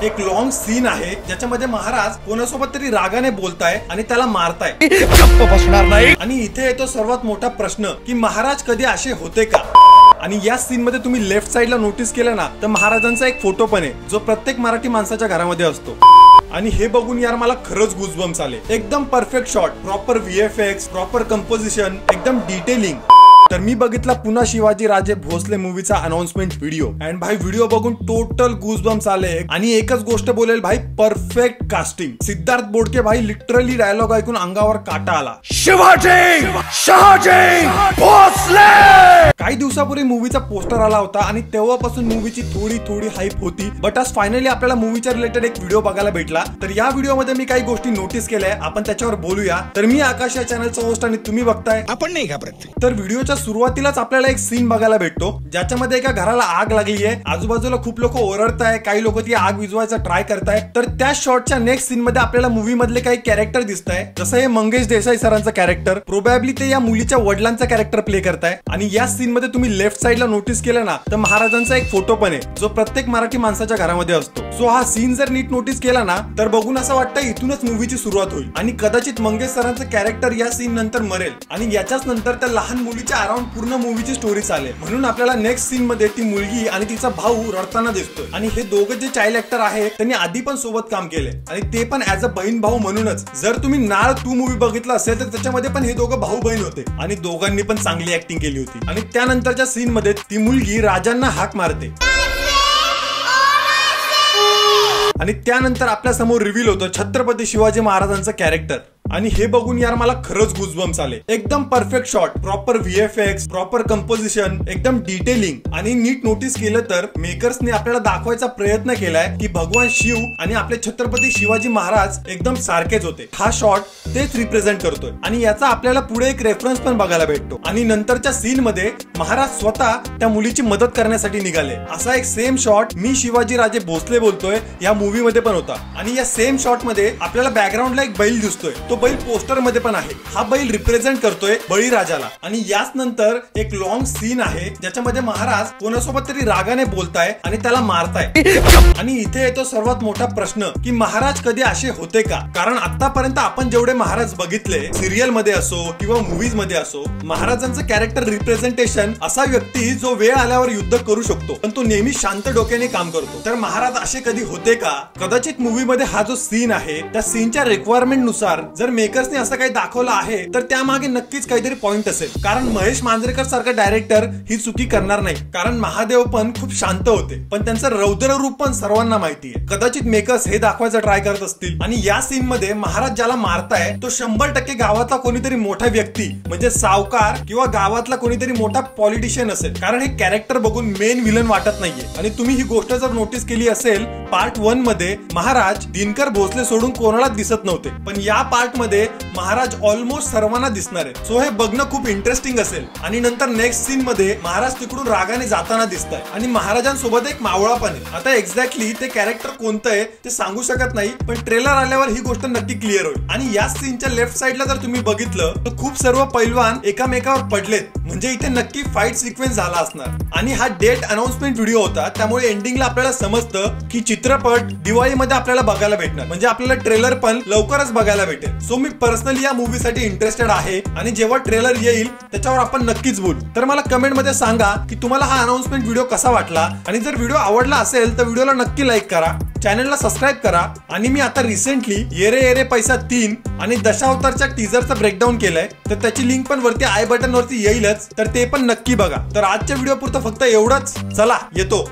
एक long scene आहे ज्याच्यामध्ये महाराज कोणासोबत तरी रागाने बोलताय आणि त्याला मारताय, गप्प बसणार नाही। आणि इथे येतो सर्वात मोठा प्रश्न की महाराज कधी असे होते का। आणि या सीन मध्ये तुम्ही लेफ्ट साइडला नोटीस केलं ना तर महाराजांचा एक फोटो पण आहे जो प्रत्येक मराठी माणसाच्या घरामध्ये असतो। आणि हे बघून यार मला खरंच गुजबम्स आले। एकदम perfect shot, proper VFX, proper composition, एकदम डिटेलिंग। तर मी बघितला पुन्हा Shivaji Raje Bhosale मूवीचा announcement video and भाई व्हिडिओ बघून टोटल गुजबम्स आले। आणि एकच गोष्ट बोलेल भाई, परफेक्ट कास्टिंग। सिद्धार्थ बोडके भाई लिटरली डायलॉग ऐकून अंगावर काटा आला। शिवाजी शहाजी भोसले। काही दिवसापूर्वी मूवीचा पोस्टर आला होता आणि तेव्हापासून मूवीची थोडी हाईप होती, बट आज फायनली आपल्याला मूवीच्या रिलेटेड एक व्हिडिओ बघायला भेटला। तर या व्हिडिओमध्ये मी काही गोष्टी नोटीस केल्या, आपण त्याच्यावर बोलूया। तर मी आकाश या चॅनलचा होस्ट आणि तुम्ही बघताय आपण नाही घाबरत। तर व्हिडिओच्या सुरुवातीलाच आपल्याला एक सीन बघायला भेटतो ज्याच्यामध्ये एका घराला आग लागली आहे। आजूबाजूला खूप लोक ओरडताय, काही लोक ती आग विझवायचा ट्राय करताय। तर त्या शॉटच्या नेक्स्ट सीन मध्ये आपल्याला मूवी मधले काही कॅरेक्टर दिसताय, जसं हे मंगेश देसाई सरांचं कॅरेक्टर, प्रोबॅबली ते या मुलीच्या वडिलांचा कॅरेक्टर प्ले करताय। आणि या सीन मध्ये तुम्ही लेफ्ट साइडला नोटीस केलं ना तर महाराजांचा एक फोटो पण आहे जो प्रत्येक मराठी माणसाच्या घरामध्ये असतो। सो हा सीन जर नीट नोटीस केला ना तर बघून असं वाटतं इथूनच मूवीची सुरुवात होईल आणि कदाचित मंगेश सरांचं कॅरेक्टर या सीन नंतर मरेल आणि याच्याच नंतर त्या लहान मुलीच्या अराउंड पूर्ण मूवीची स्टोरी चालेल। म्हणून आपल्याला नेक्स्ट सीन मध्ये ती मुलगी आणि तिचा भाऊ रडताना दिसतोय। आणि हे दोघं जे चाइल्ड ऍक्टर आहेत त्यांनी आधी पण सोबत काम केले आणि ते पण ऍज अ बहीण भाऊ म्हणूनच। जर तुम्ही नाळ 2 मूवी बघितला असेल तर त्याच्यामध्ये पण हे दोघं भाऊ बहीण होते आणि दोघांनी पण चांगली ऍक्टिंग केली होती। आणि त्यानंतरच्या सीन मध्ये ती मुलगी राजांना हाक मारते आणि त्यानंतर आपल्या समोर रिव्हील होतं छत्रपती शिवाजी महाराजांचं कॅरेक्टर। आणि हे बघून यार मला खरंच गुजबम्स आले। एकदम perfect shot, proper VFX, proper composition, एकदम डिटेलिंग। आणि नीट नोटीस केलं तर मेकर्सने आपल्याला दाखवायचा प्रयत्न केलाय की भगवान शिव आणि आपले छत्रपती शिवाजी महाराज एकदम सारखेच होते। हा शॉट तेच रिप्रेझेंट करतोय आणि याचा आपल्याला पुढे एक रेफरन्स पण बघायला भेटतो। आणि नंतरच्या सीन मध्ये महाराज स्वतः त्या मुलीची मदत करण्यासाठी निघाले। असा एक सेम शॉट मी शिवाजी राजे भोसले बोलतोय या मूवी मध्ये पण होता। आणि या सेम शॉट मध्ये आपल्याला बॅकग्राऊंडला एक बैल दिसतोय, तो बैल पोस्टर मध्ये पण आहे। हा बैल रिप्रेझेंट करतोय बळीराजाला। आणि याच नंतर एक लॉंग सीन आहे ज्याच्यामध्ये महाराज कोणासोबत तरी रागाने बोलताय आणि त्याला मारताय। आणि इथे येतो सर्वात मोठा प्रश्न की महाराज कधी असे होते का। कारण आतापर्यंत आपण जेवढे महाराज बघितले सिरियल मध्ये असो किंवा मूवीज मध्ये असो, महाराजांचं कॅरेक्टर रिप्रेझेंटेशन असा व्यक्ती जो वेळ आल्यावर युद्ध करू शकतो पण तो नेहमी शांत डोक्याने काम करतो। तर महाराज असे कधी होते का। कदाचित मूवी मध्ये हा जो सीन आहे त्या सीनच्या रिक्वायरमेंट नुसार जर मेकर्सने असं काही दाखवलं आहे तर त्यामागे नक्कीच काहीतरी पॉइंट असेल। कारण महेश मांजरेकर सारखा डायरेक्टर ही चुकी करणार नाही, कारण महादेव पण खूप शांत होते पण त्यांचं रौद्र रूप पण सर्वांना माहिती आहे। कदाचित मेकर्स हे दाखवायचं ट्राय करत असतील। आणि या सीन मध्ये महाराज ज्याला मारताय तो 100% गावातला कोणीतरी मोठा व्यक्ती म्हणजे सावकार किंवा गावातला कोणीतरी मोठा पॉलिटिशियन असेल, कारण हे कॅरेक्टर बघून मेन विलन वाटत नाहीये। आणि तुम्ही ही गोष्ट जर नोटीस केली असेल पार्ट 1 मध्ये महाराज दिनकर भोसले सोडून कोणालाच दिसत नव्हते, पण या पार्ट मध्ये महाराज ऑलमोस्ट सर्वांना दिसणार आहे। सो हे बघणं खूप इंटरेस्टिंग असेल। आणि नंतर नेक्स्ट सीन मध्ये महाराज तिकडून रागाने जाताना दिसताय आणि महाराजांसोबत एक मावळा पण आहे। आता एक्झॅक्टली ते कॅरेक्टर कोणतं आहे ते सांगू शकत नाही, पण ट्रेलर आल्यावर ही गोष्ट नक्की क्लिअर होईल। आणि या सीनच्या लेफ्ट साइडला जर तुम्ही बघितलं तर खूप सर्व पैलवान एकामेकावर पडलेत, म्हणजे इथे नक्की फाईट सिक्वेन्स झाला असणार। आणि हा डेट अनाउन्समेंट व्हिडिओ होता, त्यामुळे एंडिंगला आपल्याला समजतं की चित्रपट दिवाळीमध्ये आपल्याला बघायला भेटणार, म्हणजे आपल्याला ट्रेलर पण लवकरच बघायला भेटेल। सो मी पर्सनली या मूवी साठी इंटरेस्टेड आहे आणि जेव्हा ट्रेलर येईल त्याच्यावर आपण नक्कीच बोलू। तर मला कमेंट मध्ये सांगा की तुम्हाला हा अनाउन्समेंट व्हिडिओ कसा वाटला आणि जर व्हिडिओ आवडला असेल तर व्हिडिओला नक्की लाईक करा, चॅनलला सबस्क्राईब करा। आणि मी आता रिसेंटली येरे येरे पैसा 3 आणि दशावतारच्या टीजरचा ब्रेकडाऊन केलाय, तर त्याची लिंक पण वरती आय बटन वरती येईलच, तर ते पण नक्की बघा। तर आजच्या व्हिडिओ पुरतं फक्त एवढंच, चला येतो।